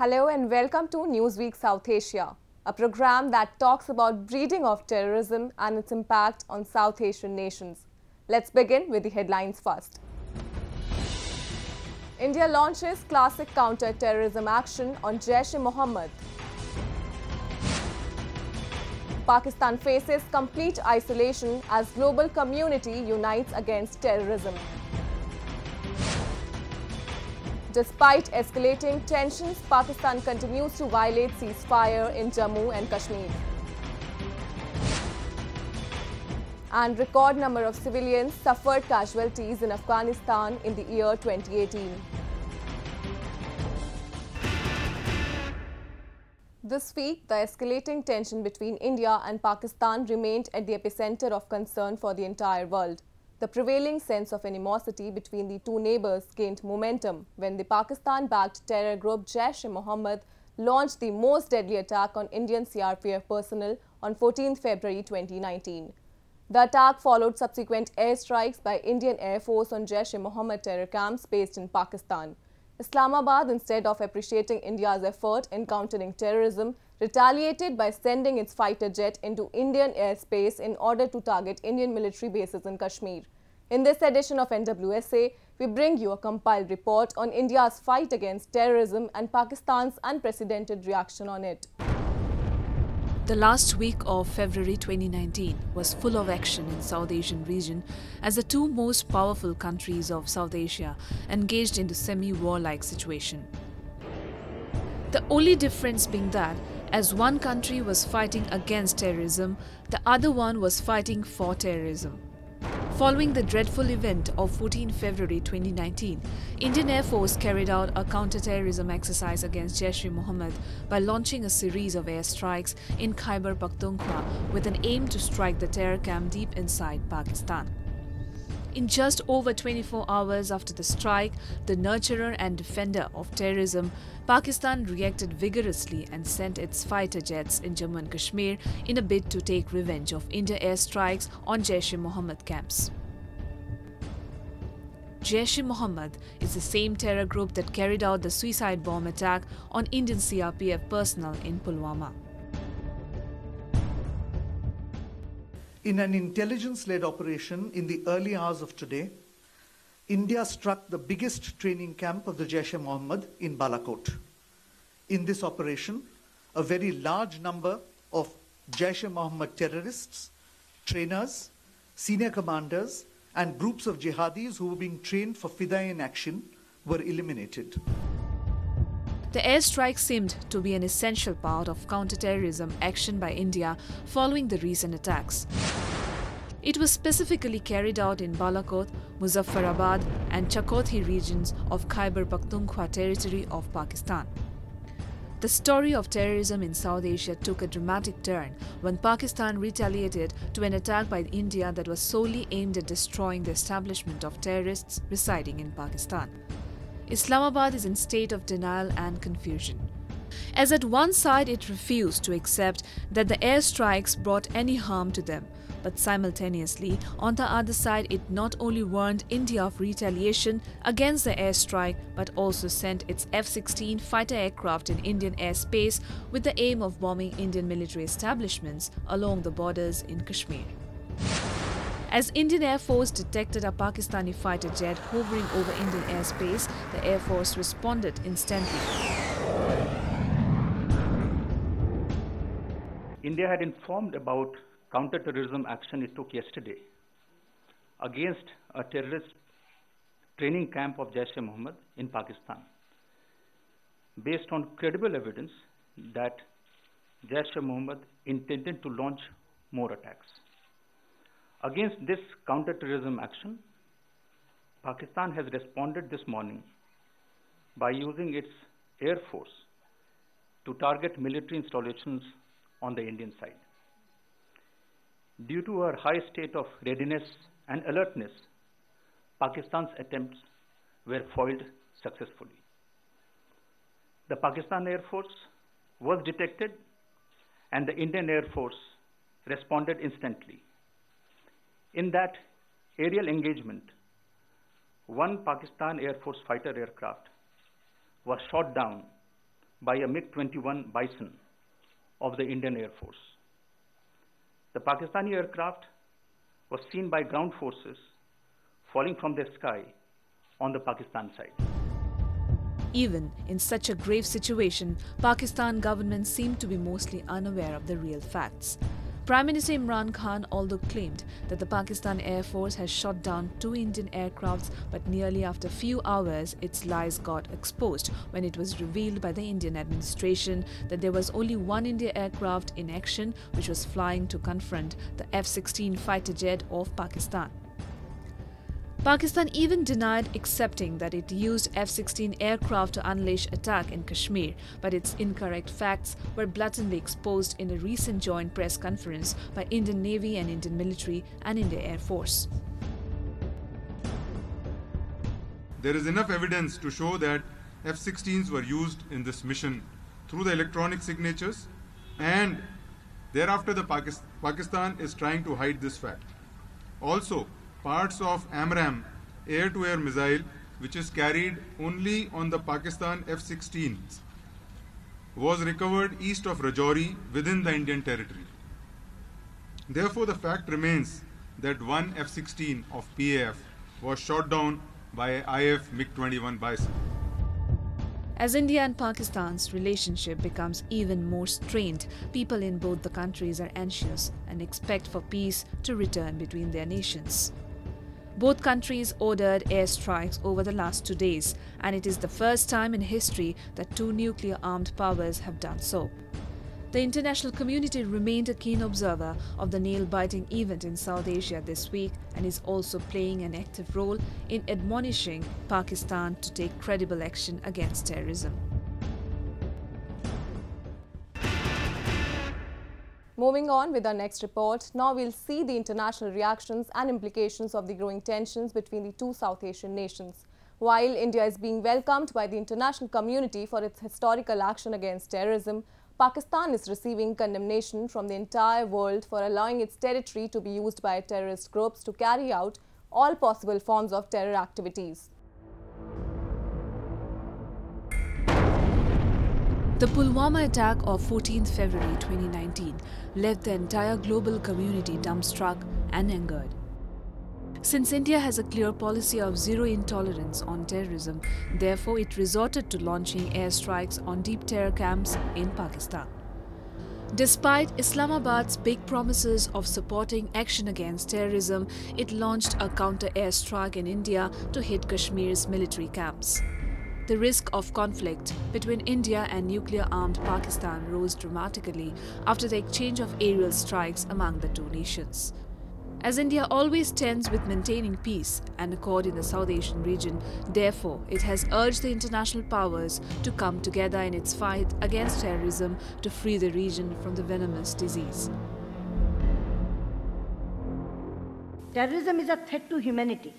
Hello and welcome to Newsweek South Asia, a program that talks about breeding of terrorism and its impact on South Asian nations. Let's begin with the headlines first. India launches classic counter-terrorism action on Jaish-e-Mohammed. Pakistan faces complete isolation as global community unites against terrorism. Despite escalating tensions, Pakistan continues to violate ceasefire in Jammu and Kashmir. And record number of civilians suffered casualties in Afghanistan in the year 2018. This week, the escalating tension between India and Pakistan remained at the epicenter of concern for the entire world. The prevailing sense of animosity between the two neighbors gained momentum when the Pakistan-backed terror group Jaish-e-Mohammed launched the most deadly attack on Indian CRPF personnel on 14 February 2019. The attack followed subsequent airstrikes by Indian Air Force on Jaish-e-Mohammed terror camps based in Pakistan. Islamabad, instead of appreciating India's effort in countering terrorism, retaliated by sending its fighter jet into Indian airspace in order to target Indian military bases in Kashmir. In this edition of NWSA, we bring you a compiled report on India's fight against terrorism and Pakistan's unprecedented reaction on it. The last week of February 2019 was full of action in South Asian region as the two most powerful countries of South Asia engaged into semi-warlike situation. The only difference being that as one country was fighting against terrorism, the other one was fighting for terrorism. Following the dreadful event of 14 February 2019, Indian Air Force carried out a counter-terrorism exercise against Jaish-e-Mohammed by launching a series of airstrikes in Khyber Pakhtunkhwa with an aim to strike the terror camp deep inside Pakistan. In just over 24 hours after the strike, the nurturer and defender of terrorism, Pakistan reacted vigorously and sent its fighter jets in Jammu and Kashmir in a bid to take revenge of Indian airstrikes on Jaish-e-Mohammed camps. Jaish-e-Mohammed is the same terror group that carried out the suicide bomb attack on Indian CRPF personnel in Pulwama. In an intelligence-led operation in the early hours of today, India struck the biggest training camp of the Jaish-e-Mohammed in Balakot. In this operation, a very large number of Jaish-e-Mohammed terrorists, trainers, senior commanders, and groups of jihadis who were being trained for Fidaiin action were eliminated. The airstrike seemed to be an essential part of counter-terrorism action by India following the recent attacks. It was specifically carried out in Balakot, Muzaffarabad and Chakothy regions of Khyber Pakhtunkhwa territory of Pakistan. The story of terrorism in South Asia took a dramatic turn when Pakistan retaliated to an attack by India that was solely aimed at destroying the establishment of terrorists residing in Pakistan. Islamabad is in state of denial and confusion, as at one side it refused to accept that the airstrikes brought any harm to them, but simultaneously, on the other side, it not only warned India of retaliation against the airstrike, but also sent its F-16 fighter aircraft in Indian airspace with the aim of bombing Indian military establishments along the borders in Kashmir. As Indian Air Force detected a Pakistani fighter jet hovering over Indian airspace, the Air Force responded instantly. India had informed about counter-terrorism action it took yesterday against a terrorist training camp of Jaish-e-Mohammed in Pakistan, based on credible evidence that Jaish-e-Mohammed intended to launch more attacks. Against this counter-terrorism action, Pakistan has responded this morning by using its Air Force to target military installations on the Indian side. Due to our high state of readiness and alertness, Pakistan's attempts were foiled successfully. The Pakistan Air Force was detected and the Indian Air Force responded instantly. In that aerial engagement, one Pakistan Air Force fighter aircraft was shot down by a MiG-21 Bison of the Indian Air Force. The Pakistani aircraft was seen by ground forces falling from the sky on the Pakistan side. Even in such a grave situation, Pakistan government seemed to be mostly unaware of the real facts. Prime Minister Imran Khan although claimed that the Pakistan Air Force has shot down 2 Indian aircrafts, but nearly after a few hours its lies got exposed when it was revealed by the Indian administration that there was only one Indian aircraft in action which was flying to confront the F-16 fighter jet of Pakistan. Pakistan even denied accepting that it used F-16 aircraft to unleash attack in Kashmir, but its incorrect facts were blatantly exposed in a recent joint press conference by Indian Navy and Indian military and Indian Air Force. There is enough evidence to show that F-16s were used in this mission through the electronic signatures, and thereafter the Pakistan is trying to hide this fact. Also, parts of AMRAAM air-to-air missile, which is carried only on the Pakistan F-16s, was recovered east of Rajouri within the Indian territory. Therefore, the fact remains that one F-16 of PAF was shot down by IF MiG-21 Bison. As India and Pakistan's relationship becomes even more strained, people in both the countries are anxious and expect for peace to return between their nations. Both countries ordered airstrikes over the last 2 days, and it is the first time in history that 2 nuclear-armed powers have done so. The international community remained a keen observer of the nail-biting event in South Asia this week and is also playing an active role in admonishing Pakistan to take credible action against terrorism. Moving on with our next report, now we'll see the international reactions and implications of the growing tensions between the 2 South Asian nations. While India is being welcomed by the international community for its historical action against terrorism, Pakistan is receiving condemnation from the entire world for allowing its territory to be used by terrorist groups to carry out all possible forms of terror activities. The Pulwama attack of 14th February 2019 left the entire global community dumbstruck and angered. Since India has a clear policy of zero intolerance on terrorism, therefore it resorted to launching airstrikes on deep terror camps in Pakistan. Despite Islamabad's big promises of supporting action against terrorism, it launched a counter airstrike in India to hit Kashmir's military camps. The risk of conflict between India and nuclear-armed Pakistan rose dramatically after the exchange of aerial strikes among the 2 nations. As India always tends with maintaining peace and accord in the South Asian region, therefore it has urged the international powers to come together in its fight against terrorism to free the region from the venomous disease. Terrorism is a threat to humanity.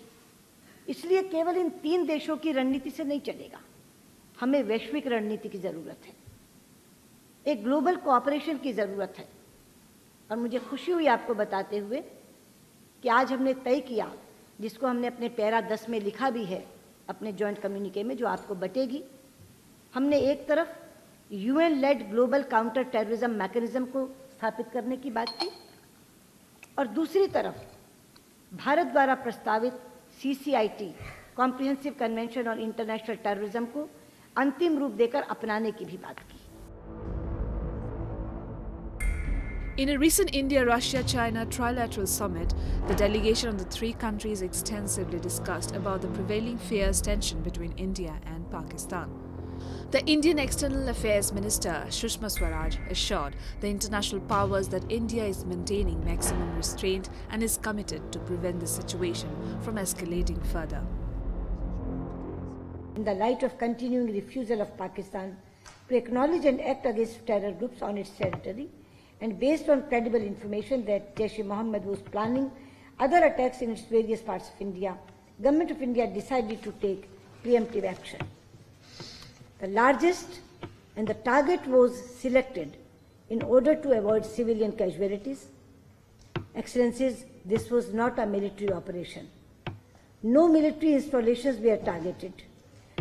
इसलिए केवल इन 3 देशों की रणनीति से नहीं चलेगा, हमें वैश्विक रणनीति की ज़रूरत है, एक ग्लोबल कोऑपरेशन की ज़रूरत है। और मुझे खुशी हुई आपको बताते हुए कि आज हमने तय किया, जिसको हमने अपने पैरा 10 में लिखा भी है अपने जॉइंट कम्युनिके में, जो आपको बटेगी। हमने एक तरफ UN led global counter terrorism mechanism को स्थापित करने की बात की और दूसरी तरफ भारत द्वारा प्रस्तावित CCIT comprehensive convention on international terrorism को अंतिम रूप देकर अपनाने की भी बात की। In a recent India-Russia-China trilateral summit, the delegation of the 3 countries extensively discussed about the prevailing fierce tension between India and Pakistan. The Indian External Affairs Minister Sushma Swaraj assured the international powers that India is maintaining maximum restraint and is committed to prevent the situation from escalating further. In the light of continuing refusal of Pakistan to acknowledge and act against terror groups on its territory, and based on credible information that Jaish-e-Mohammed was planning other attacks in its various parts of India, Government of India decided to take preemptive action. The largest and the target was selected in order to avoid civilian casualties. Excellencies, this was not a military operation. No military installations were targeted.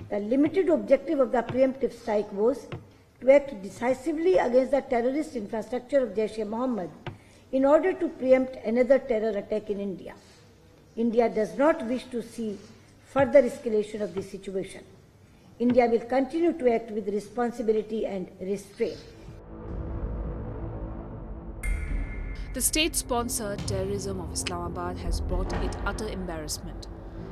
The limited objective of the preemptive strike was to act decisively against the terrorist infrastructure of Jaish-e-Mohammed in order to preempt another terror attack in India. India does not wish to see further escalation of this situation. India will continue to act with responsibility and restraint. The state-sponsored terrorism of Islamabad has brought it utter embarrassment.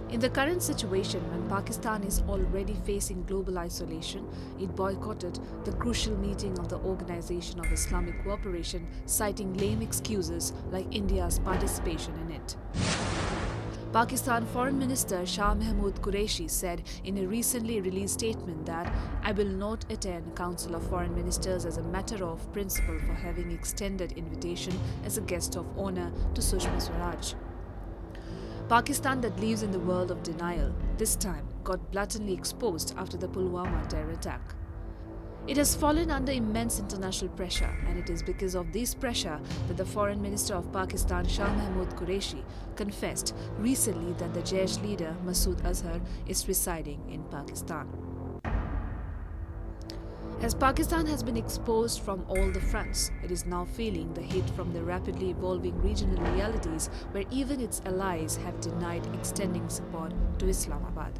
In the current situation, when Pakistan is already facing global isolation, it boycotted the crucial meeting of the Organization of Islamic Cooperation, citing lame excuses like India's participation in it. Pakistan Foreign Minister Shah Mahmood Qureshi said in a recently released statement that I will not attend Council of Foreign Ministers as a matter of principle for having extended invitation as a guest of honor to Sushma Swaraj. Pakistan, that lives in the world of denial, this time got blatantly exposed after the Pulwama terror attack. It has fallen under immense international pressure, and it is because of this pressure that the Foreign Minister of Pakistan, Shah Mahmood Qureshi, confessed recently that the Jaish leader Masood Azhar is residing in Pakistan. As Pakistan has been exposed from all the fronts, it is now feeling the hit from the rapidly evolving regional realities where even its allies have denied extending support to Islamabad.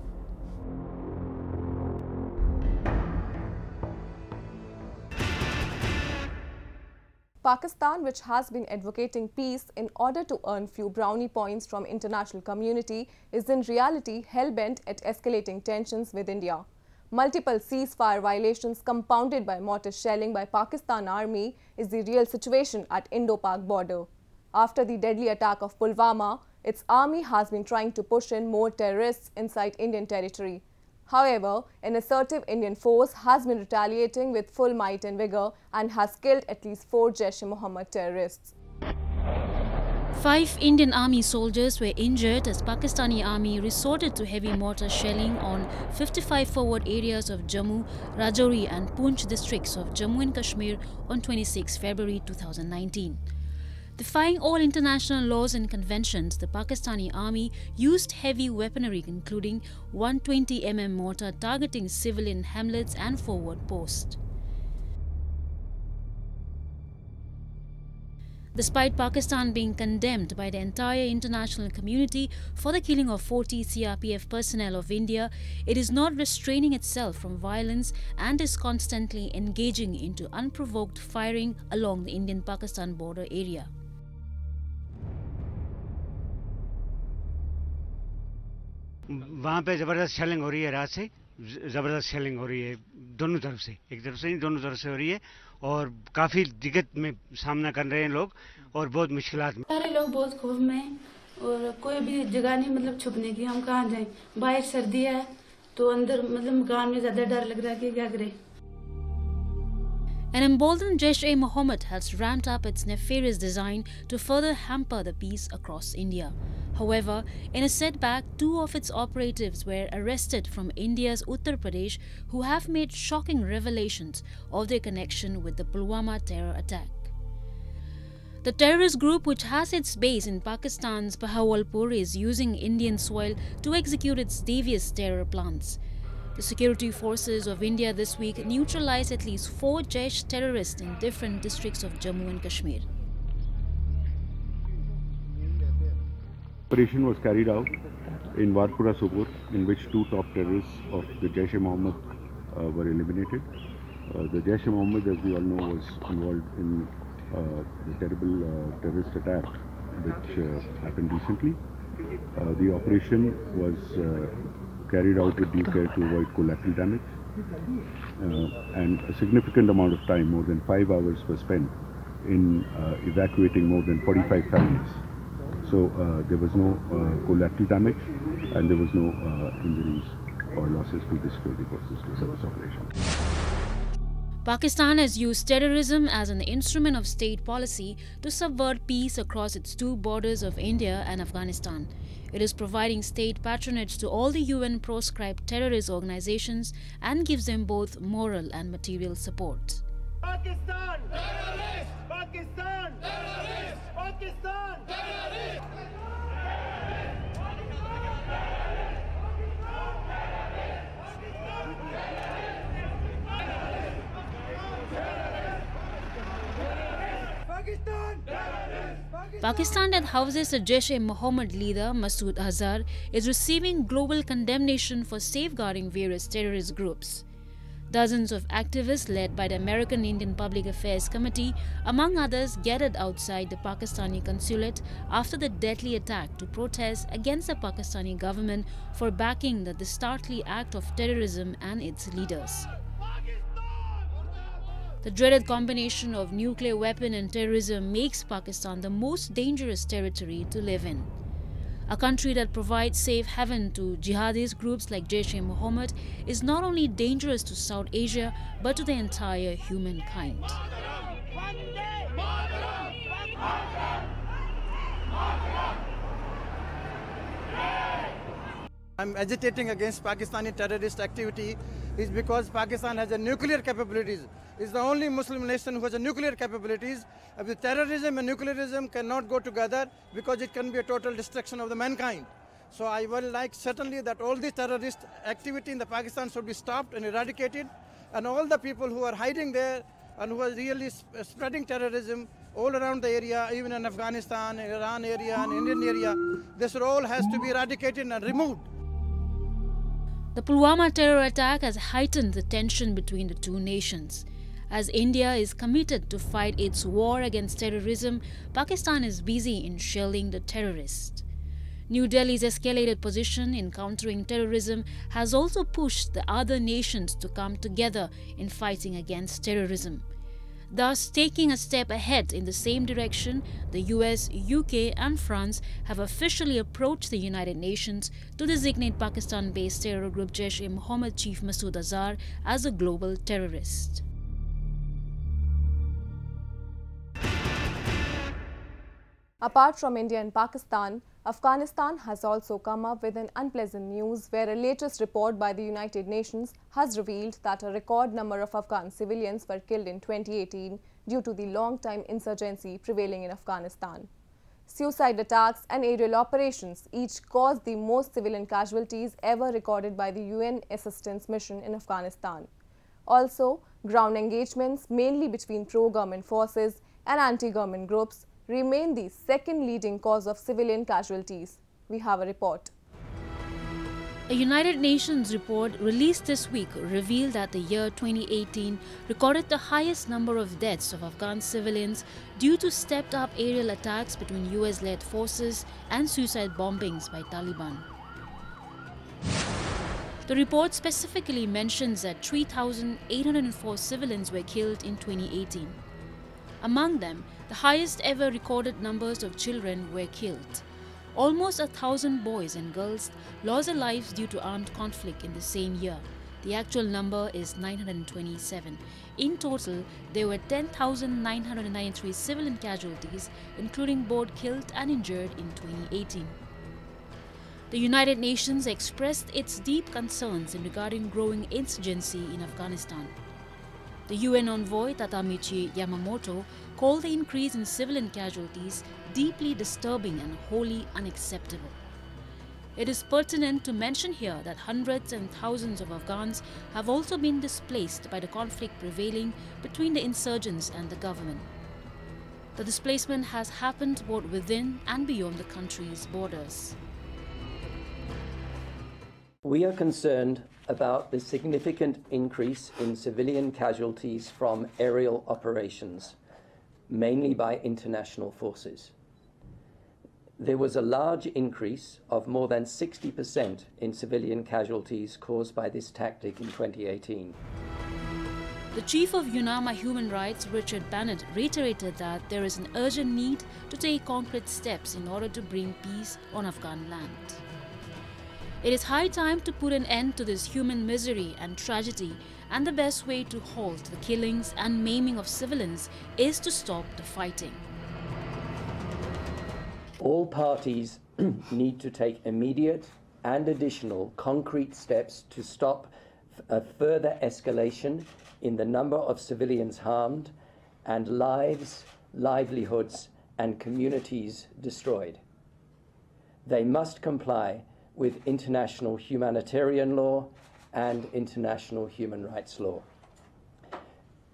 Pakistan, which has been advocating peace in order to earn few brownie points from international community, is in reality hell-bent at escalating tensions with India. Multiple ceasefire violations compounded by mortar shelling by Pakistan Army is the real situation at Indo-Pak border. After the deadly attack of Pulwama, its army has been trying to push in more terrorists inside Indian territory. However, an assertive Indian force has been retaliating with full might and vigor and has killed at least 4 Jaish-e-Mohammed terrorists. 5 Indian Army soldiers were injured as Pakistani Army resorted to heavy mortar shelling on 55 forward areas of Jammu, Rajouri and Poonch districts of Jammu and Kashmir on 26 February 2019. Defying all international laws and conventions, the Pakistani Army used heavy weaponry including 120 mm mortar targeting civilian hamlets and forward posts. Despite Pakistan being condemned by the entire international community for the killing of 40 CRPF personnel of India, it is not restraining itself from violence and is constantly engaging into unprovoked firing along the Indian-Pakistan border area. वहाँ पे ज़बरदस्त shelling हो रही है, रात से ज़बरदस्त shelling हो रही है दोनों तरफ से, एक तरफ से नहीं दोनों तरफ से हो रही है और काफ़ी दिक्कत में सामना कर रहे हैं लोग और बहुत मुश्किलात में। सारे लोग बहुत खौफ में हैं और कोई भी जगह नहीं मतलब छुपने की, हम कहाँ जाएं, बाहर सर्दी है तो अंदर मतलब मकान में ज़्यादा डर लग रहा है कि क्या करें। An emboldened Jaish-e-Mohammed has ramped up its nefarious design to further hamper the peace across India. However, in a setback, 2 of its operatives were arrested from India's Uttar Pradesh who have made shocking revelations of their connection with the Pulwama terror attack. The terrorist group, which has its base in Pakistan's Bahawalpur, is using Indian soil to execute its devious terror plans. The security forces of India this week neutralized at least 4 Jaish terrorists in different districts of Jammu and Kashmir. Operation was carried out in Varpura Sopur, in which 2 top terrorists of the Jaish-e-Mohammed were eliminated. The Jaish-e-Mohammed, as we all know, was involved in the terrible terrorist attack which happened recently. The operation was carried out with due care to avoid collateral damage, and a significant amount of time, more than 5 hours, was spent in evacuating more than 45 families. So there was no collateral damage and there was no injuries or losses to the security forces to service operation. Pakistan has used terrorism as an instrument of state policy to subvert peace across its 2 borders of India and Afghanistan. It is providing state patronage to all the UN proscribed terrorist organizations and gives them both moral and material support. Pakistan! Terrorist! Pakistan! Terrorist! Pakistan! Terrorist! Pakistan that houses the Jaish-e-Mohammed leader Masood Azhar is receiving global condemnation for safeguarding various terrorist groups. Dozens of activists led by the American Indian Public Affairs Committee, among others, gathered outside the Pakistani consulate after the deadly attack to protest against the Pakistani government for backing the dastardly act of terrorism and its leaders. The dreaded combination of nuclear weapon and terrorism makes Pakistan the most dangerous territory to live in. A country that provides safe haven to jihadist groups like Jaish-e-Mohammed is not only dangerous to South Asia but to the entire humankind. I'm agitating against Pakistani terrorist activity is because Pakistan has a nuclear capabilities. It's the only Muslim nation who has a nuclear capabilities. With terrorism and nuclearism cannot go together because it can be a total destruction of the mankind. So I would like certainly that all the terrorist activity in the Pakistan should be stopped and eradicated, and all the people who are hiding there and who are really spreading terrorism all around the area, even in Afghanistan, Iran area and Indian area, this all has to be eradicated and removed. The Pulwama terror attack has heightened the tension between the two nations. As India is committed to fight its war against terrorism, Pakistan is busy in shelling the terrorists. New Delhi's escalated position in countering terrorism has also pushed the other nations to come together in fighting against terrorism. Thus, taking a step ahead in the same direction, the US, UK and France have officially approached the United Nations to designate Pakistan-based terror group Jaish-e-Mohammed chief Masood Azhar as a global terrorist. Apart from India and Pakistan, Afghanistan has also come up with an unpleasant news where a latest report by the United Nations has revealed that a record number of Afghan civilians were killed in 2018 due to the long-time insurgency prevailing in Afghanistan. Suicide attacks and aerial operations each caused the most civilian casualties ever recorded by the UN assistance mission in Afghanistan. Also, ground engagements, mainly between pro-government forces and anti-government groups, remain the second leading cause of civilian casualties. We have a report. A United Nations report released this week revealed that the year 2018 recorded the highest number of deaths of Afghan civilians due to stepped-up aerial attacks between US-led forces and suicide bombings by Taliban. The report specifically mentions that 3,804 civilians were killed in 2018. Among them, the highest ever recorded numbers of children were killed. Almost 1,000 boys and girls lost their lives due to armed conflict in the same year. The actual number is 927. In total, there were 10,993 civilian casualties, including both killed and injured in 2018. The United Nations expressed its deep concerns regarding growing insurgency in Afghanistan. The UN envoy Tatamichi Yamamoto called the increase in civilian casualties deeply disturbing and wholly unacceptable. It is pertinent to mention here that hundreds and thousands of Afghans have also been displaced by the conflict prevailing between the insurgents and the government. The displacement has happened both within and beyond the country's borders. We are concerned about the significant increase in civilian casualties from aerial operations, mainly by international forces. There was a large increase of more than 60% in civilian casualties caused by this tactic in 2018. The chief of UNAMA Human Rights, Richard Bennett, reiterated that there is an urgent need to take concrete steps in order to bring peace on Afghan land. It is high time to put an end to this human misery and tragedy, and the best way to halt the killings and maiming of civilians is to stop the fighting. All parties need to take immediate and additional concrete steps to stop a further escalation in the number of civilians harmed and lives, livelihoods, and communities destroyed. They must comply with international humanitarian law and international human rights law.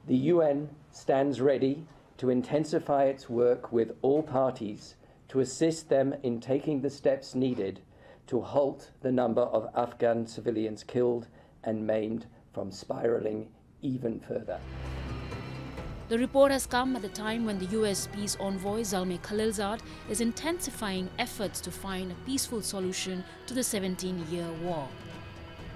The UN stands ready to intensify its work with all parties to assist them in taking the steps needed to halt the number of Afghan civilians killed and maimed from spiraling even further. The report has come at the time when the US peace envoy Zalmay Khalilzad is intensifying efforts to find a peaceful solution to the 17-year war.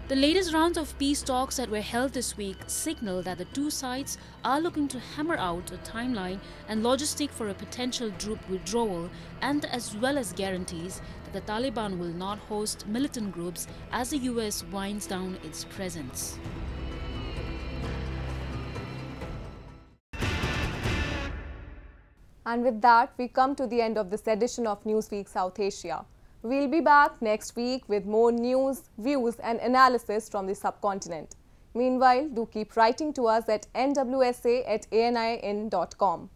The latest rounds of peace talks that were held this week signal that the two sides are looking to hammer out a timeline and logistic for a potential troop withdrawal, and as well as guarantees that the Taliban will not host militant groups as the US winds down its presence. And with that, we come to the end of this edition of Newsweek South Asia. We'll be back next week with more news, views and analysis from the subcontinent. Meanwhile, do keep writing to us at nwsa@anin.com.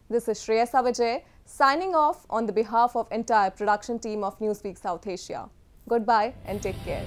This is Shreya Savajay signing off on the behalf of entire production team of Newsweek South Asia. Goodbye and take care.